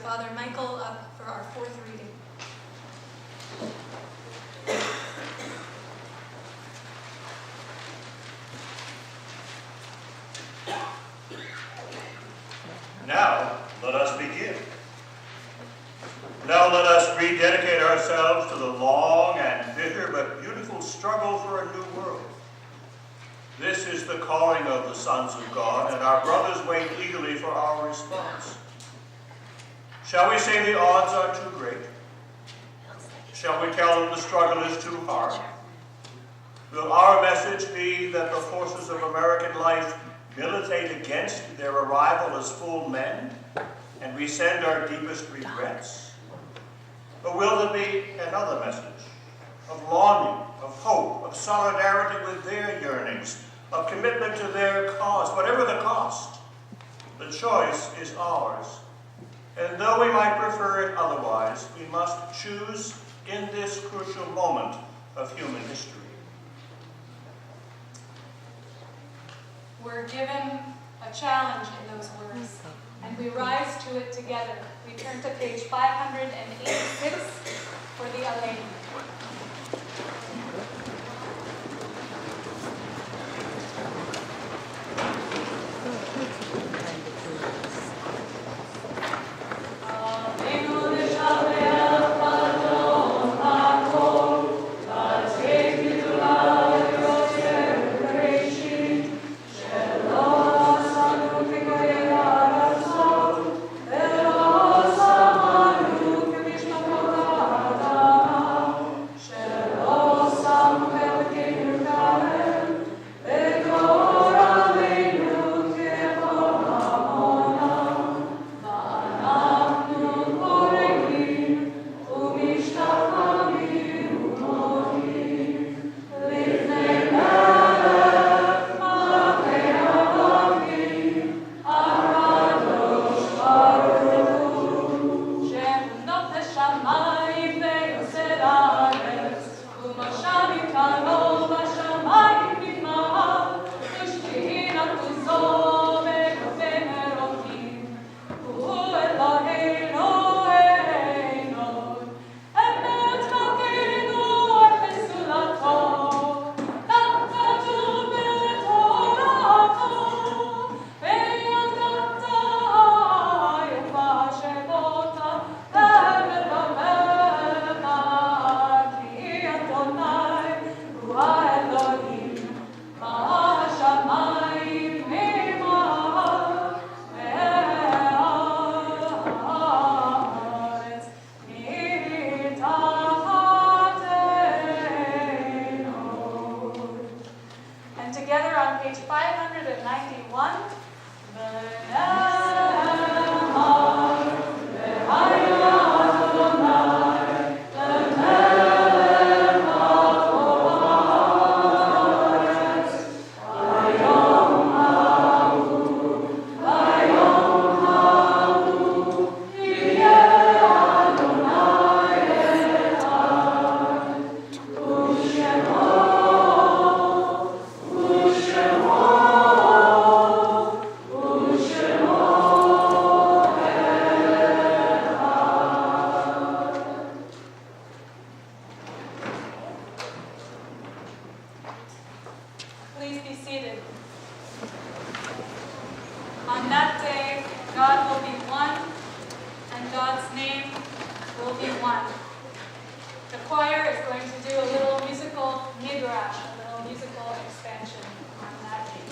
Father Michael up for our fourth reading. Now, let us begin. Now let us rededicate ourselves to the long and bitter but beautiful struggle for a new world. This is the calling of the sons of God, and our brothers wait eagerly for our response. Shall we say the odds are too great? Shall we tell them the struggle is too hard? Will our message be that the forces of American life militate against their arrival as full men, and we send our deepest regrets? Or will there be another message of longing, of hope, of solidarity with their yearnings, of commitment to their cause, whatever the cost? The choice is ours. And though we might prefer it otherwise, we must choose in this crucial moment of human history. We're given a challenge in those words, and we rise to it together. We turn to page 586 for the Alein. Please be seated. On that day, God will be one, and God's name will be one. The choir is going to do a little musical midrash, a little musical expansion on that day.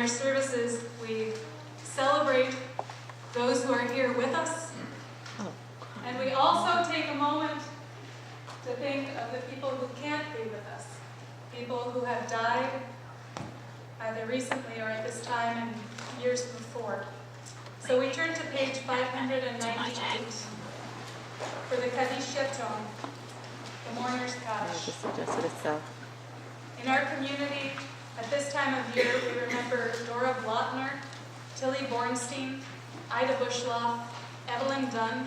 our services, we celebrate those who are here with us. And we also take a moment to think of the people who can't be with us, people who have died either recently or at this time and years before. So we turn to page 598 for the Kaddish Yatom, the mourner's Kaddish. In our community, at this time of year, we remember Dora Blotner, Tilly Bornstein, Ida Bushloff, Evelyn Dunn,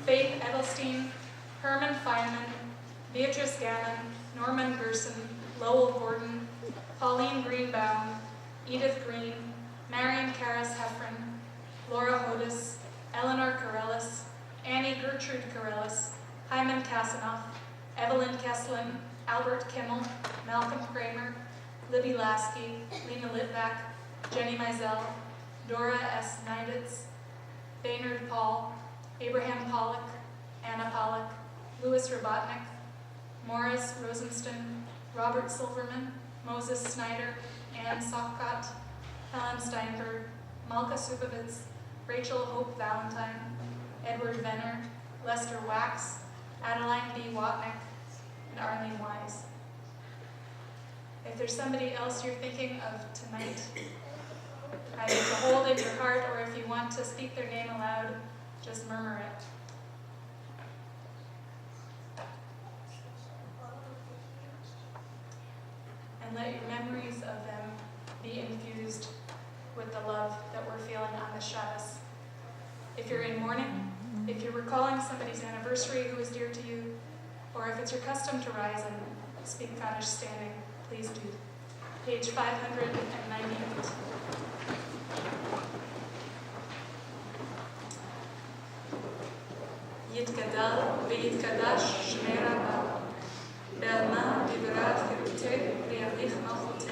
Faith Edelstein, Herman Feynman, Beatrice Gannon, Norman Gerson, Lowell Gordon, Pauline Greenbaum, Edith Green, Marion Karas Heffron, Laura Hodis, Eleanor Corellis, Annie Gertrude Corellis, Hyman Kasanoff, Evelyn Kesslin, Albert Kimmel, Malcolm Kramer, Libby Lasky, Lena Litvak, Jenny Mizell, Dora S. Neiditz, Baynard Paul, Abraham Pollock, Anna Pollock, Louis Robotnik, Morris Rosenston, Robert Silverman, Moses Snyder, Ann Sofcott, Helen Steinberg, Malka Supovitz, Rachel Hope Valentine, Edward Venner, Lester Wax, Adeline B. Watnick, and Arlene Wise. If there's somebody else you're thinking of tonight, either to hold in your heart or if you want to speak their name aloud, just murmur it. And let your memories of them be infused with the love that we're feeling on the Shabbos. If you're in mourning, if you're recalling somebody's anniversary who is dear to you, or if it's your custom to rise and speak Kaddish standing, please do. Page 598. יתגדל ויתקדש שמי רבה, בעלמא דברת חירותך וימליך מלכותך,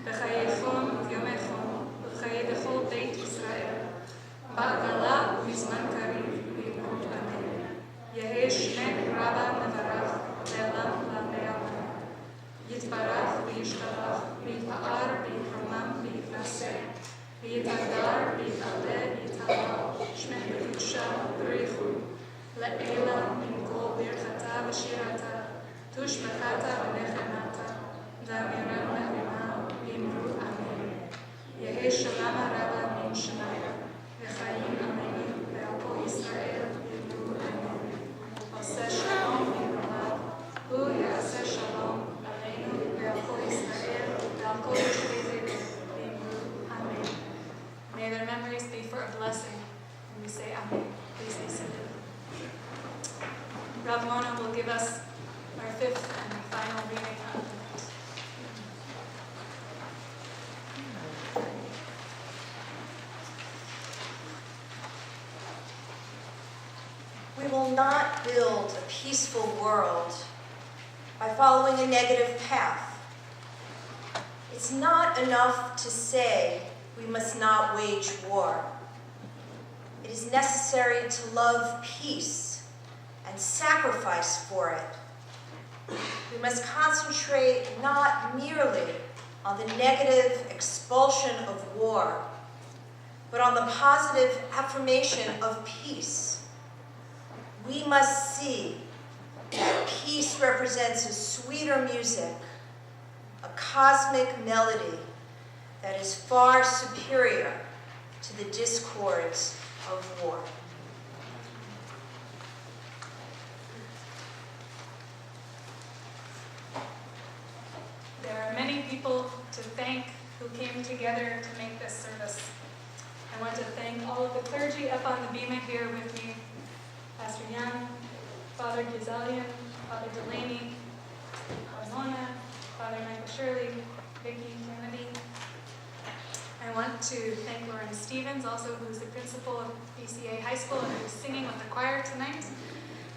בחייכם וביומכם ובחיי בכל בית ישראל, בעגלה ובזמן קריב במהות אמן. יהא שמך רבה מברך לעולם לעולמי עולם. יתברך וישתבח ויתפאר ויתרומם ויתנשא, ויתהדר ויתעלה ויתהלל, שמך בקדושה ובריחו. לעילה מן כל ברכתה ושירתה, תושבחתה ונחמתה, ואמירה נעימה ואמרו אמן. יהא שלמה רבה מן שמיה, וחיים אמינים ועל כל ישראל יאמרו אמן. עושה שלום במרומיו, הוא יעשה שלום עלינו ועל כל ישראל ועל כל יושבי ביתו ואמרו אמן. May their memories be for a blessing, and we say amen. Please be seated. Rav Mona will give us our fifth and final reading of the night. We will not build a peaceful world by following a negative path. It's not enough to say we must not wage war. It is necessary to love peace and sacrifice for it. We must concentrate not merely on the negative expulsion of war, but on the positive affirmation of peace. We must see that peace represents a sweeter music, a cosmic melody that is far superior to the discords of war. There are many people to thank who came together to make this service. I want to thank all of the clergy up on the bima here with me, Pastor Young, Father Gazalian, Father Delaney, Mona, Father Michael Shirley, Vicki Kennedy. I want to thank Lauren Stevens, also who's the principal of BCA High School and who's singing with the choir tonight.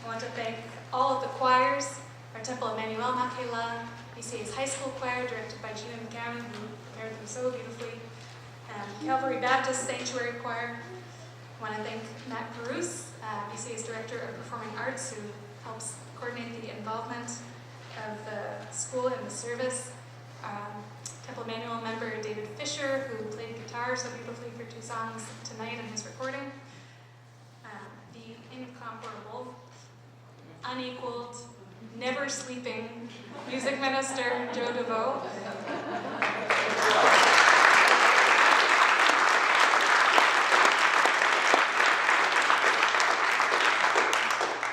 I want to thank all of the choirs, our Temple Emanu-El Makela, BCA's high school choir, directed by Gina McGowan, who prepared them so beautifully, and Calvary Baptist Sanctuary Choir. I want to thank Matt Caruso, BCA's Director of Performing Arts, who helps coordinate the involvement of the school in the service. Temple Emanu-El member David Fisher, who played guitar so beautifully for 2 songs tonight in his recording. The incomparable, unequaled, never sleeping music minister Joe DeVoe.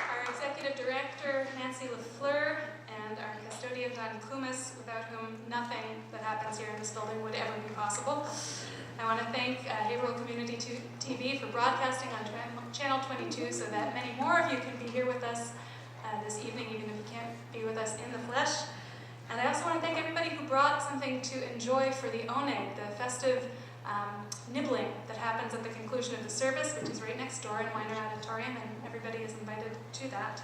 Our executive director Nancy LaFleur, and our custodian Don Klumas, without whom nothing that happens here in this building would ever be possible. I want to thank Haverhill Community TV for broadcasting on Channel 22 so that many more of you can be here with us this evening, even if you can't be with us in the flesh. And I also want to thank everybody who brought something to enjoy for the Oneg, the festive nibbling that happens at the conclusion of the service, which is right next door in Weiner Auditorium, and everybody is invited to that.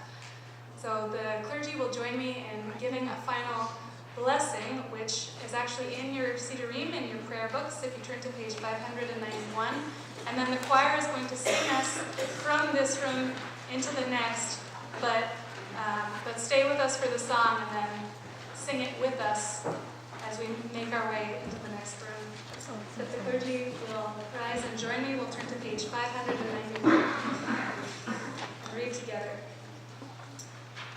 So the clergy will join me in giving a final blessing, which is actually in your Sidurim, in your prayer books, if you turn to page 591. And then the choir is going to sing us from this room into the next, but stay with us for the song and then sing it with us as we make our way into the next room. So if the clergy will rise and join me, we'll turn to page 591 and read together.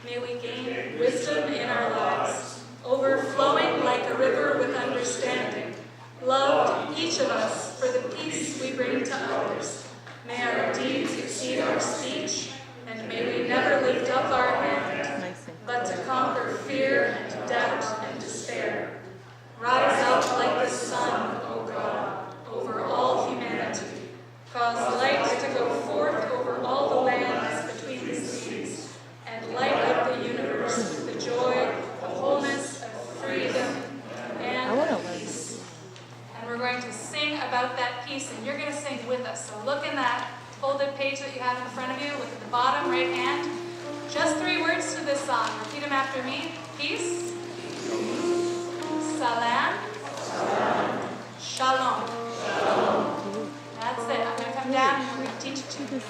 May we gain wisdom in our lives, overflowing like a river with understanding, loved each of us for the peace we bring to others. May our deeds exceed our speech, and may we never lift up our hand, but to conquer fear and doubt and despair. Rise up like the sun, O God, over all humanity. Cause light to go forth over all the lands between the seas, and light up the universe with the joy, the wholeness of freedom and peace. And we're going to sing about that peace, and you're going to sing with us. So look in that folded page that you have in front of you. Look at the bottom right hand. Just 3 words to this song. Repeat them after me. Peace. Salam. Shalom. That's it. I'm going to come down and we're going to teach it to you.